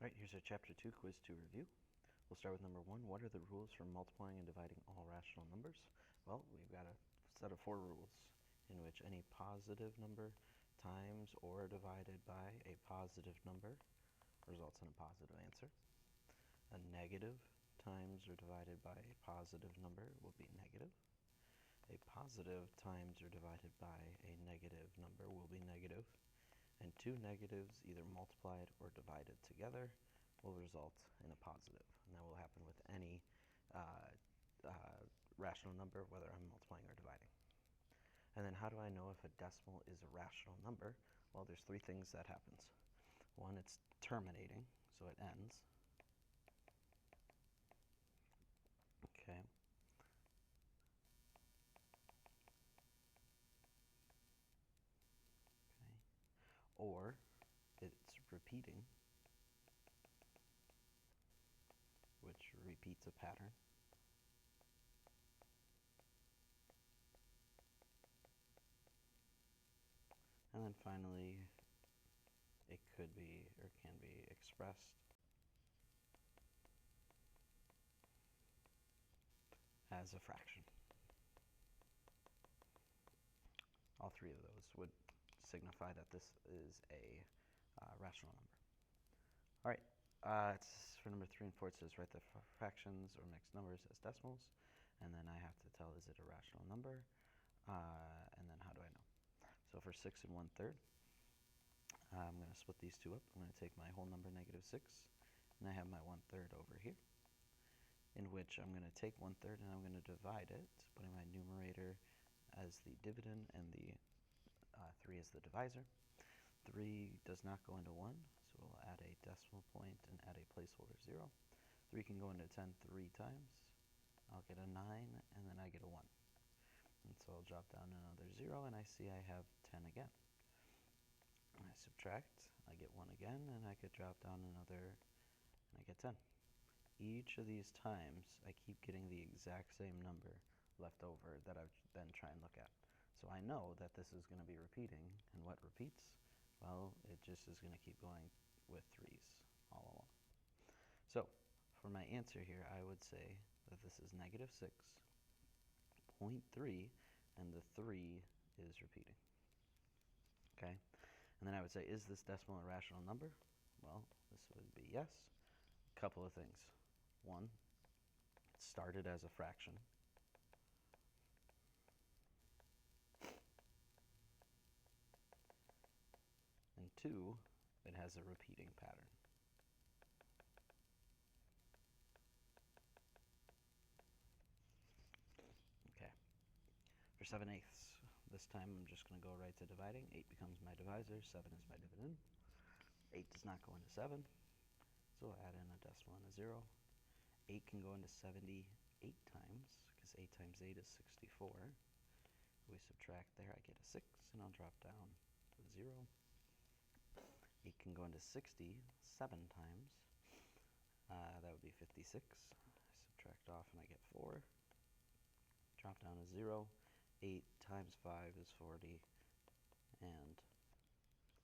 All right, here's our Chapter 2 quiz to review. We'll start with number 1. What are the rules for multiplying and dividing all rational numbers? Well, we've got a set of 4 rules in which any positive number times or divided by a positive number results in a positive answer. A negative times or divided by a positive number will be negative. A positive times or divided by a negative number will be negative. And two negatives, either multiplied or divided together, will result in a positive. And that will happen with any rational number, whether I'm multiplying or dividing. And then how do I know if a decimal is a rational number? Well, there's 3 things that happens. One, it's terminating, so it ends. Okay. Or it's repeating, which repeats a pattern. And then finally, it could be or can be expressed as a fraction. All 3 of those would signify that this is a rational number. All right, it's for number 3 and 4, it says write the fractions or mixed numbers as decimals, and then I have to tell, is it a rational number, and then how do I know? So for 6 and 1/3, I'm going to split these 2 up. I'm going to take my whole number, -6, and I have my 1/3 over here, in which I'm going to take 1/3 and I'm going to divide it, putting my numerator as the dividend and the 3 as the divisor. 3 does not go into 1, so we'll add a decimal point and add a placeholder 0. 3 can go into 10 3 times. I'll get a 9, and then I get a 1. And so I'll drop down another 0, and I see I have 10 again. And I subtract, I get 1 again, and I could drop down another, and I get 10. Each of these times, I keep getting the exact same number left over that I then try and look at. So I know that this is going to be repeating, and what repeats? Well, it just is going to keep going with 3's all along. So for my answer here, I would say that this is -6.3, and the 3 is repeating. Okay? And then I would say, is this decimal a rational number? Well, this would be yes. A couple of things. One, it started as a fraction. And 2, it has a repeating pattern. Okay. For 7/8, this time I'm just going to go right to dividing. 8 becomes my divisor, 7 is my dividend. 8 does not go into 7, so I'll add in a decimal and a 0. 8 can go into 78 times, because 8 times 8 is 64. We subtract there, I get a 6, and I'll drop down to 0. 8 can go into 67 times. That would be 56. I subtract off and I get 4. Drop down to 0. 8 times 5 is 40, and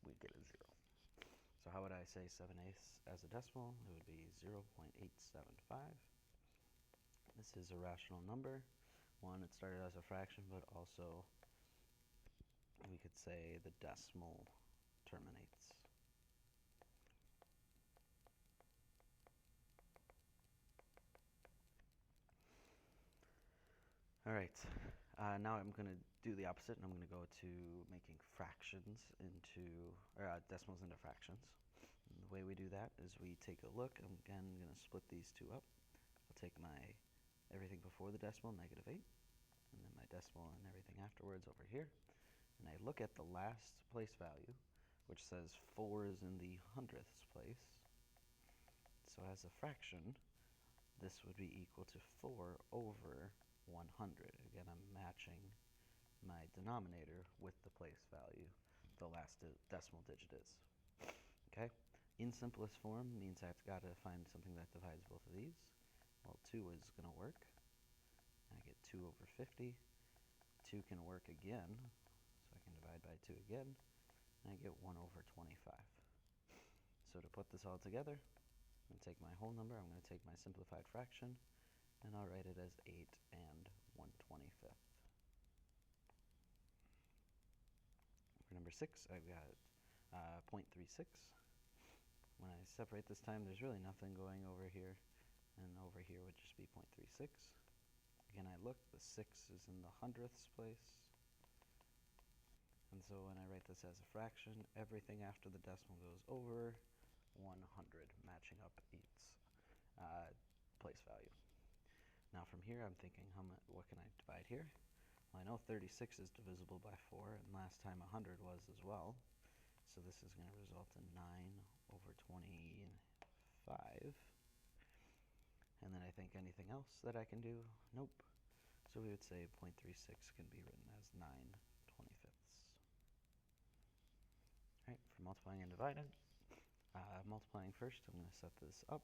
we get a 0. So how would I say 7/8 as a decimal? It would be 0.875. This is a rational number. One, it started as a fraction, but also we could say the decimal terminates. All right, now I'm going to do the opposite, and I'm going to go to making fractions into, or decimals into fractions. And the way we do that is we take a look. I'm again going to split these 2 up. I'll take my everything before the decimal, -8, and then my decimal and everything afterwards over here. And I look at the last place value, which says 4 is in the 100ths place. So as a fraction, this would be equal to 4 over 100. Again, I'm matching my denominator with the place value the last decimal digit is. Okay? In simplest form means I've got to find something that divides both of these. Well, 2 is going to work. I get 2 over 50. 2 can work again, so I can divide by 2 again, and I get 1 over 25. So to put this all together, I'm going to take my whole number, I'm going to take my simplified fraction, and I'll write it as 8 and 1/25. For number 6, I've got 0.36. When I separate this time, there's really nothing going over here, and over here would just be 0.36. Again, I look, the 6 is in the hundredths place, and so when I write this as a fraction, everything after the decimal goes over 100, matching up each place value. Now from here, I'm thinking, what can I divide here? Well, I know 36 is divisible by 4, and last time 100 was as well. So this is going to result in 9/25. And then I think anything else that I can do? Nope. So we would say 0.36 can be written as 9/25. All right, for multiplying and dividing, multiplying first, I'm going to set this up.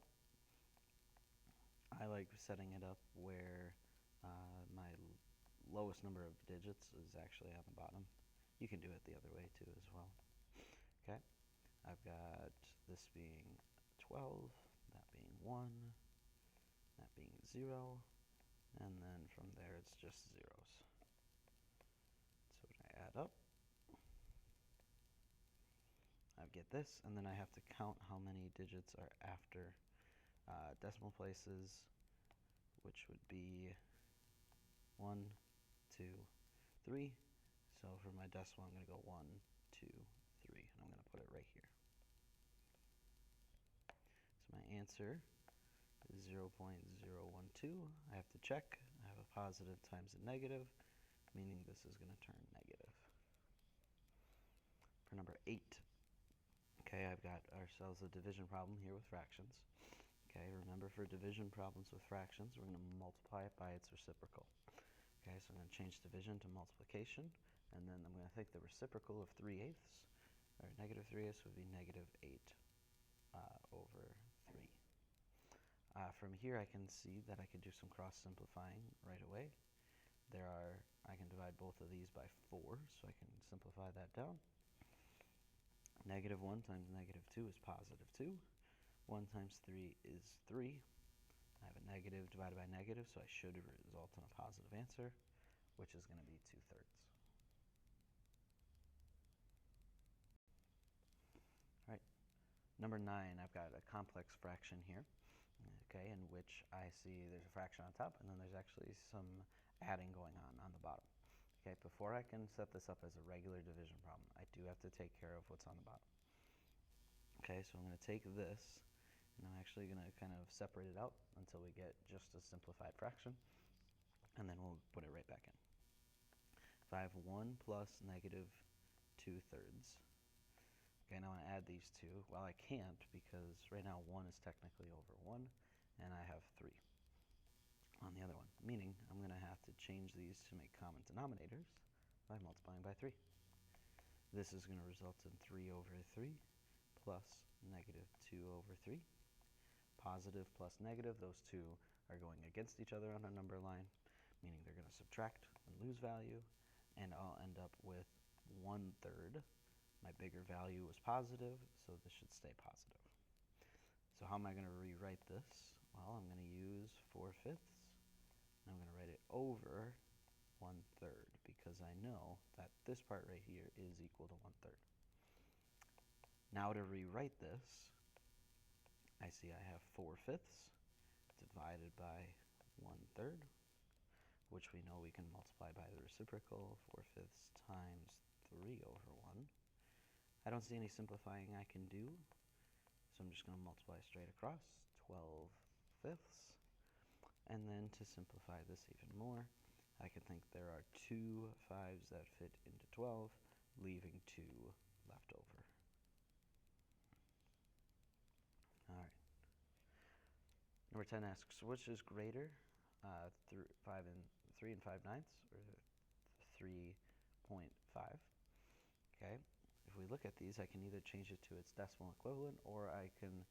I like setting it up where my lowest number of digits is actually on the bottom. You can do it the other way too as well. Okay, I've got this being 12, that being 1, that being 0, and then from there it's just zeros. So when I add up, I get this, and then I have to count how many digits are after decimal places, which would be 1, 2, 3. So for my decimal, I'm going to go 1, 2, 3, and I'm going to put it right here. So my answer is 0.012. I have to check. I have a positive times a negative, meaning this is going to turn negative. For number 8, okay, I've got ourselves a division problem here with fractions. Okay, remember for division problems with fractions, we're going to multiply it by its reciprocal. Okay, so I'm going to change division to multiplication, and then I'm going to take the reciprocal of 3/8, or negative 3/8 would be negative 8 over 3. From here I can see that I can do some cross simplifying right away. I can divide both of these by 4, so I can simplify that down. Negative 1 times negative 2 is positive 2. 1 times 3 is 3. I have a negative divided by negative, so I should result in a positive answer, which is going to be 2/3. All right, number 9, I've got a complex fraction here, okay, in which I see there's a fraction on top, and then there's actually some adding going on the bottom. Okay, before I can set this up as a regular division problem, I do have to take care of what's on the bottom. Okay, so I'm going to take this, and I'm actually going to kind of separate it out until we get just a simplified fraction, and then we'll put it right back in. If I have 1 plus negative 2/3, okay, now I want to add these two. Well, I can't because right now 1 is technically over 1, and I have 3 on the other one, meaning I'm going to have to change these to make common denominators by multiplying by 3. This is going to result in 3 over 3 plus negative 2 over 3. Positive plus negative, those two are going against each other on a number line, meaning they're going to subtract and lose value, and I'll end up with 1/3. My bigger value was positive, so this should stay positive. So how am I going to rewrite this? Well, I'm going to use 4/5, and I'm going to write it over 1/3, because I know that this part right here is equal to 1/3. Now to rewrite this, I see I have 4/5 divided by 1/3, which we know we can multiply by the reciprocal, 4/5 times 3 over 1. I don't see any simplifying I can do, so I'm just going to multiply straight across, 12/5. And then to simplify this even more, I can think there are 2 5s that fit into 12, leaving 2 left over. All right. Number 10 asks, which is greater, 3 and 5/9, or 3.5? Okay. If we look at these, I can either change it to its decimal equivalent, or I can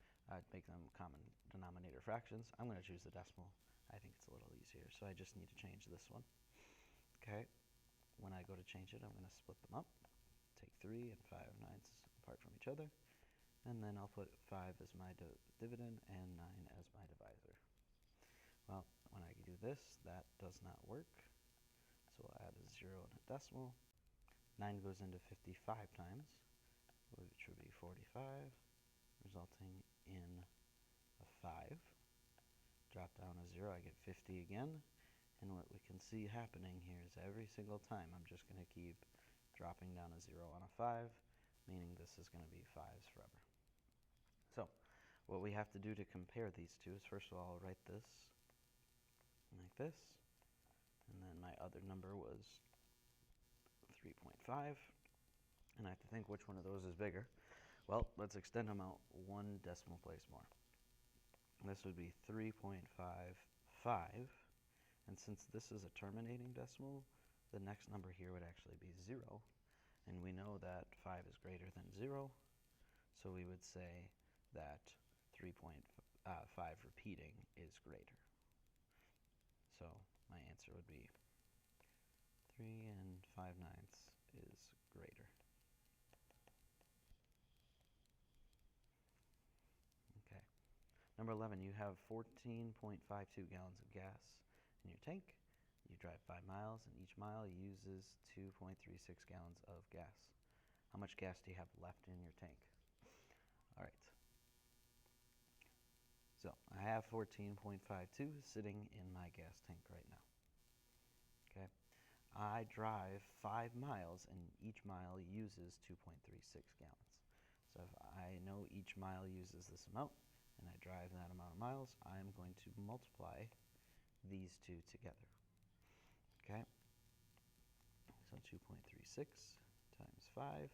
make them common denominator fractions. I'm going to choose the decimal. I think it's a little easier, so I just need to change this one. Okay. When I go to change it, I'm going to split them up, take 3 and 5/9 apart from each other, and then I'll put 5 as my dividend and 9 as my divisor. Well, when I do this, that does not work, so we'll add a 0 and a decimal. 9 goes into 55 times, which would be 45, resulting in a 5. Drop down a 0, I get 50 again, and what we can see happening here is every single time I'm just going to keep dropping down a 0 on a 5, meaning this is going to be 5s forever. So, what we have to do to compare these two is, first of all, I'll write this like this, and then my other number was 3.5, and I have to think which one of those is bigger. Well, let's extend them out one decimal place more. This would be 3.55, and since this is a terminating decimal, the next number here would actually be 0, and we know that 5 is greater than 0, so we would say that 3.5 repeating is greater. So my answer would be 3 5/9 is greater. Okay. Number 11, you have 14.52 gallons of gas in your tank. You drive 5 miles, and each mile uses 2.36 gallons of gas. How much gas do you have left in your tank? All right. So I have 14.52 sitting in my gas tank right now. Okay. I drive 5 miles, and each mile uses 2.36 gallons. So if I know each mile uses this amount, and I drive that amount of miles, I'm going to multiply these two together. Okay? So 2.36 times 5.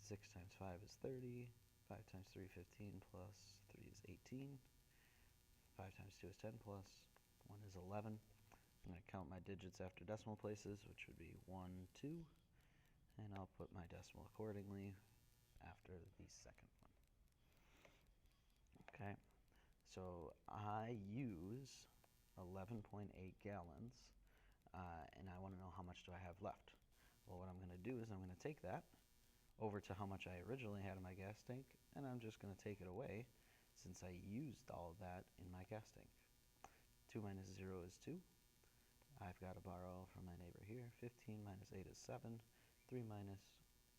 6 times 5 is 30. 5 times 3 is 15, plus 3 is 18. 5 times 2 is 10, plus 1 is 11. I'm going to count my digits after decimal places, which would be 1, 2, and I'll put my decimal accordingly after the second one. Okay, so I use 11.8 gallons, and I want to know how much do I have left. Well, what I'm going to do is I'm going to take that over to how much I originally had in my gas tank, and I'm just going to take it away since I used all of that in my gas tank. 2 minus 0 is 2. I've got to borrow from my neighbor here. 15 minus 8 is 7. 3 minus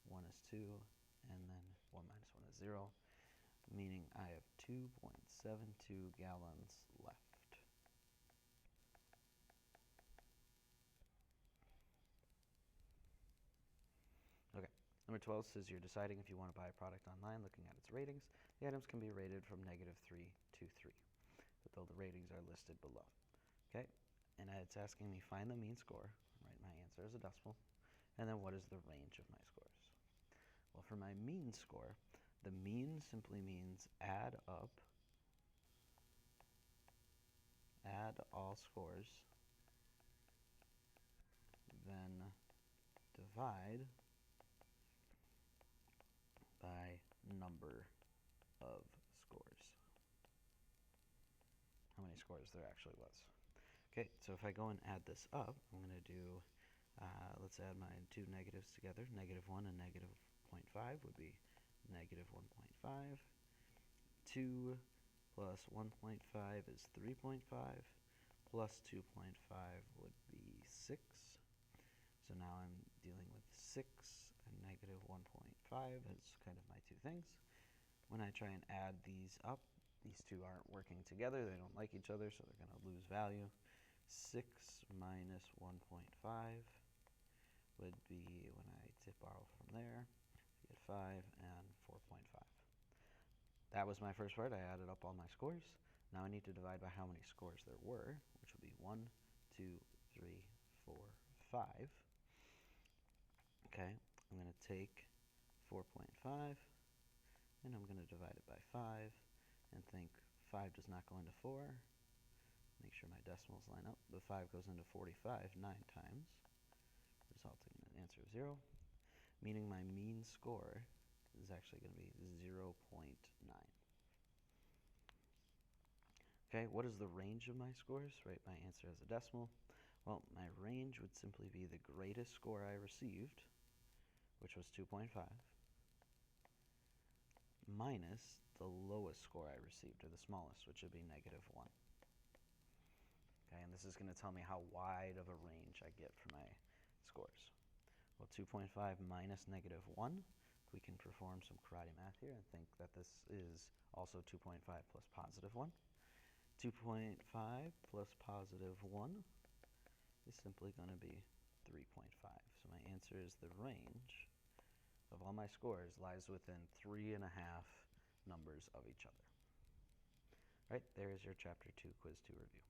1 is 2. And then 1 minus 1 is 0, meaning I have 2.72 gallons left. Okay, number 12 says you're deciding if you want to buy a product online looking at its ratings. The items can be rated from -3 to 3, but though the ratings are listed below. Okay, and it's asking me find the mean score. Write my answer as a decimal, and then what is the range of my scores. Well, for my mean score, the mean simply means add up, add all scores, then divide by number of scores. How many scores there actually was. Okay, so if I go and add this up, I'm going to do, let's add my two negatives together. -1 and -0.5 would be -1.5. 2 plus 1.5 is 3.5, plus 2.5 would be 6. So now I'm dealing with 6 and -1.5 as kind of my two things. When I try and add these up, these two aren't working together. They don't like each other, so they're going to lose value. 6 minus 1.5 would be, when I borrow from there, I get 5 and 4.5. That was my first part. I added up all my scores. Now I need to divide by how many scores there were, which would be 1, 2, 3, 4, 5. Okay, I'm going to take 4.5, and I'm going to divide it by 5, and think 5 does not go into 4. Make sure my decimals line up. The 5 goes into 45 9 times, resulting in an answer of 0, meaning my mean score is actually going to be 0.9. Okay, what is the range of my scores? Write my answer as a decimal. Well, my range would simply be the greatest score I received, which was 2.5, minus the lowest score I received, or the smallest, which would be -1. Okay, and this is going to tell me how wide of a range I get for my scores. Well, 2.5 minus -1, we can perform some karate math here and think that this is also 2.5 plus +1. 2.5 plus +1 is simply going to be 3.5. So my answer is the range of all my scores lies within 3.5 numbers of each other. All right, there is your Chapter 2 Quiz 2 review.